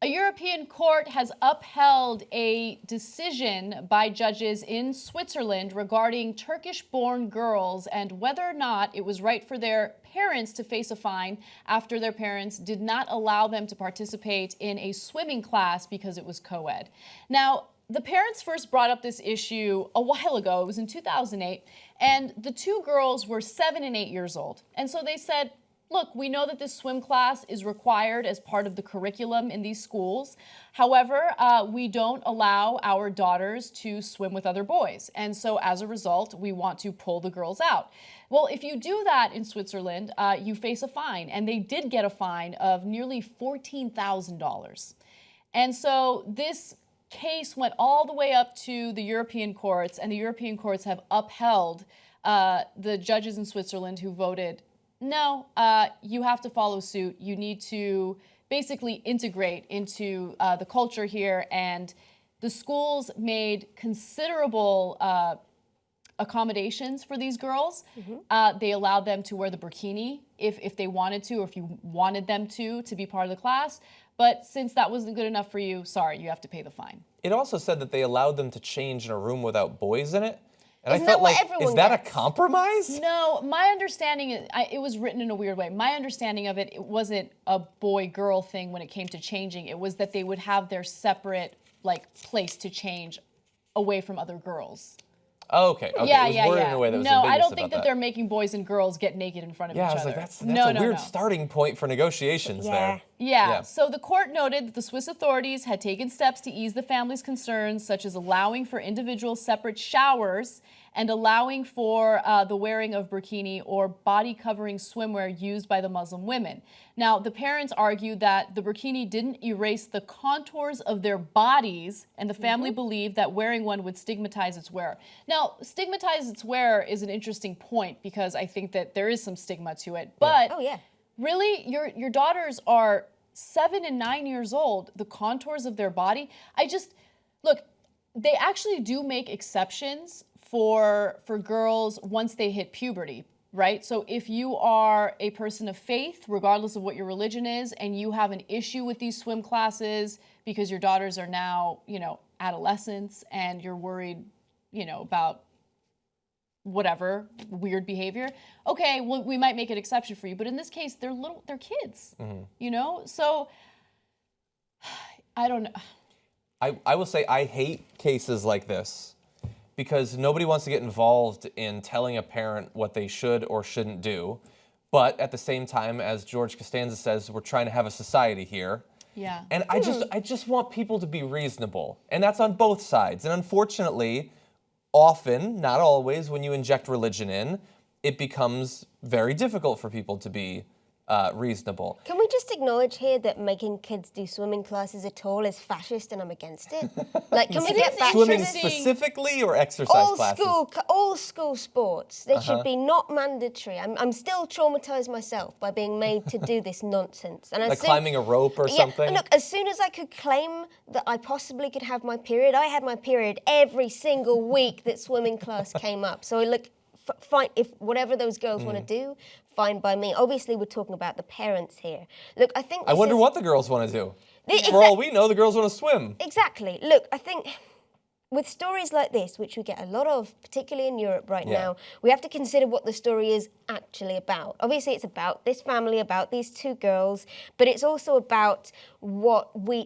A European court has upheld a decision by judges in Switzerland regarding Turkish-born girls and whether or not it was right for their parents to face a fine after their parents did not allow them to participate in a swimming class because it was co-ed. Now, the parents first brought up this issue a while ago. It was in 2008, and the two girls were 7 and 8 years old. And so they said, look, we know that this swim class is required as part of the curriculum in these schools. However, we don't allow our daughters to swim with other boys. And so as a result, we want to pull the girls out. Well, if you do that in Switzerland, you face a fine. And they did get a fine of nearly $14,000. And so this case went all the way up to the European courts, and the European courts have upheld the judges in Switzerland who voted, no, you have to follow suit. You need to basically integrate into the culture here. And the schools made considerable accommodations for these girls. They allowed them to wear the burkini if they wanted to, or if you wanted them to be part of the class. But since that wasn't good enough for you, sorry, you have to pay the fine. It also said that they allowed them to change in a room without boys in it. And Isn't I felt that what like, everyone is that gets? a compromise? No, my understanding, it was written in a weird way. My understanding of it, it wasn't a boy-girl thing when it came to changing. It was that they would have their separate, like, place to change away from other girls. Oh, okay. Yeah, it was worded in a way that was no, I ambiguous don't think about that they're making boys and girls get naked in front of each I other. was like, that's no, a weird starting point for negotiations there. Yeah, so the court noted that the Swiss authorities had taken steps to ease the family's concerns, such as allowing for individual separate showers and allowing for the wearing of burkini or body-covering swimwear used by the Muslim women. Now, the parents argued that the burkini didn't erase the contours of their bodies, and the family believed that wearing one would stigmatize its wearer. Now, stigmatize its wearer is an interesting point because I think that there is some stigma to it. But really, your daughters are 7 and 9 years old. The contours of their body, look, they actually do make exceptions for girls once they hit puberty, right? So if you are a person of faith, regardless of what your religion is, and you have an issue with these swim classes because your daughters are now, adolescents and you're worried, about whatever weird behavior, okay, well, we might make an exception for you. But in this case, they're kids, So I don't know. I will say I hate cases like this because nobody wants to get involved in telling a parent what they should or shouldn't do. But at the same time, as George Costanza says, we're trying to have a society here. Yeah. And I just want people to be reasonable. And that's on both sides. And unfortunately, often, not always, when you inject religion in, it becomes very difficult for people to be reasonable. Can we just acknowledge here that making kids do swimming classes at all is fascist, and I'm against it? Like, can we get back Swimming to specifically or exercise classes? All school sports. They should be not mandatory. I'm still traumatized myself by being made to do this nonsense. And like climbing a rope or something? And look, as soon as I could claim that I possibly could have my period, I had my period every single week that swimming class came up. So look, fine, if whatever those girls want to do, fine by me. Obviously, we're talking about the parents here. Look, I think I wonder what the girls want to do. For all we know, the girls want to swim. Exactly. Look, I think with stories like this, which we get a lot of, particularly in Europe right now, we have to consider what the story is actually about. Obviously, it's about this family, about these two girls, but it's also about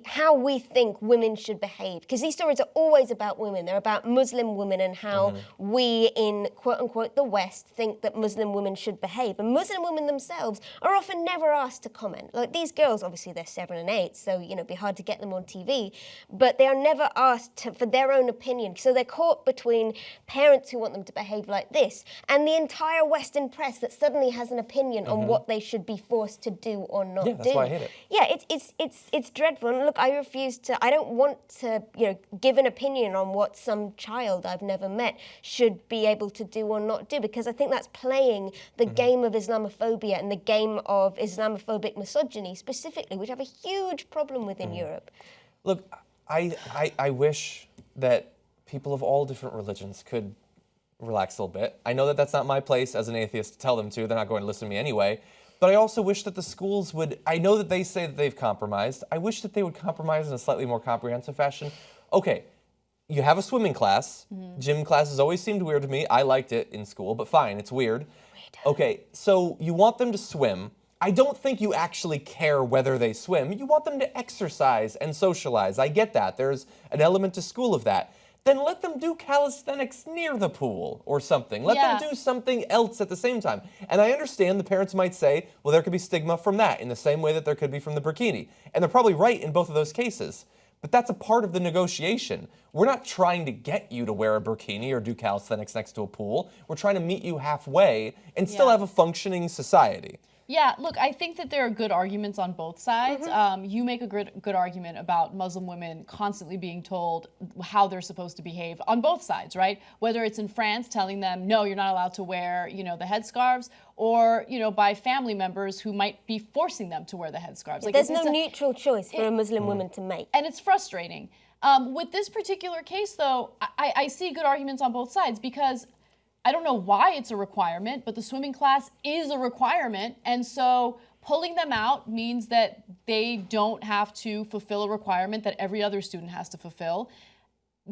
how we think women should behave. Because these stories are always about women. They're about Muslim women and how we in, quote unquote, the West think that Muslim women should behave. And Muslim women themselves are often never asked to comment. Like these girls, obviously they're 7 and 8, so it'd be hard to get them on TV, but they are never asked for their own opinion. So they're caught between parents who want them to behave like this and the entire Western press that suddenly has an opinion on what they should be forced to do or not do. Yeah, that's why I hate it. Yeah, it's dreadful. And look, I don't want to, give an opinion on what some child I've never met should be able to do or not do, because I think that's playing the game of Islamophobia and the game of Islamophobic misogyny specifically, which I have a huge problem with in Europe. Look, I wish that people of all different religions could relax a little bit. I know that that's not my place as an atheist to tell them to. They're not going to listen to me anyway. But I also wish that the schools would, I know that they say that they've compromised. I wish that they would compromise in a slightly more comprehensive fashion. Okay, you have a swimming class. Gym classes always seemed weird to me. I liked it in school, but fine, it's weird. Okay, so you want them to swim. I don't think you actually care whether they swim. You want them to exercise and socialize. I get that. There's an element to school of that. Then let them do calisthenics near the pool or something. Let them do something else at the same time. And I understand the parents might say, well, there could be stigma from that in the same way that there could be from the burkini. And they're probably right in both of those cases. But that's a part of the negotiation. We're not trying to get you to wear a burkini or do calisthenics next to a pool. We're trying to meet you halfway and still have a functioning society. Yeah, look, I think that there are good arguments on both sides. You make a good argument about Muslim women constantly being told how they're supposed to behave on both sides, right? Whether it's in France telling them, no, you're not allowed to wear, the headscarves, or, by family members who might be forcing them to wear the headscarves. Like, there's no neutral choice for a Muslim woman to make. And it's frustrating. With this particular case, though, I see good arguments on both sides because I don't know why it's a requirement, but the swimming class is a requirement. And so pulling them out means that they don't have to fulfill a requirement that every other student has to fulfill.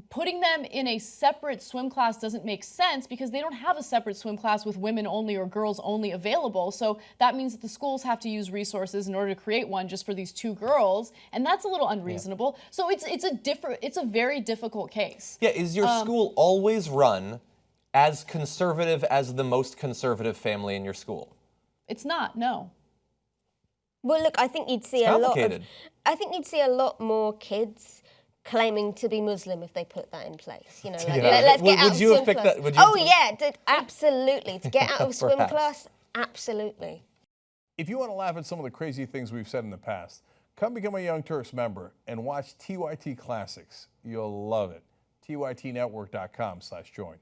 Putting them in a separate swim class doesn't make sense because they don't have a separate swim class with women only or girls only available. So that means that the schools have to use resources in order to create one just for these two girls. And that's a little unreasonable. So it's a very difficult case. Yeah, is your school always run as conservative as the most conservative family in your school? It's not, no. Well, look, I think you'd see a lot more kids claiming to be Muslim if they put that in place. Let's get out of swim class. Absolutely. To get out of swim class, absolutely. If you want to laugh at some of the crazy things we've said in the past, come become a Young Turks member and watch TYT Classics. You'll love it. tytnetwork.com/join.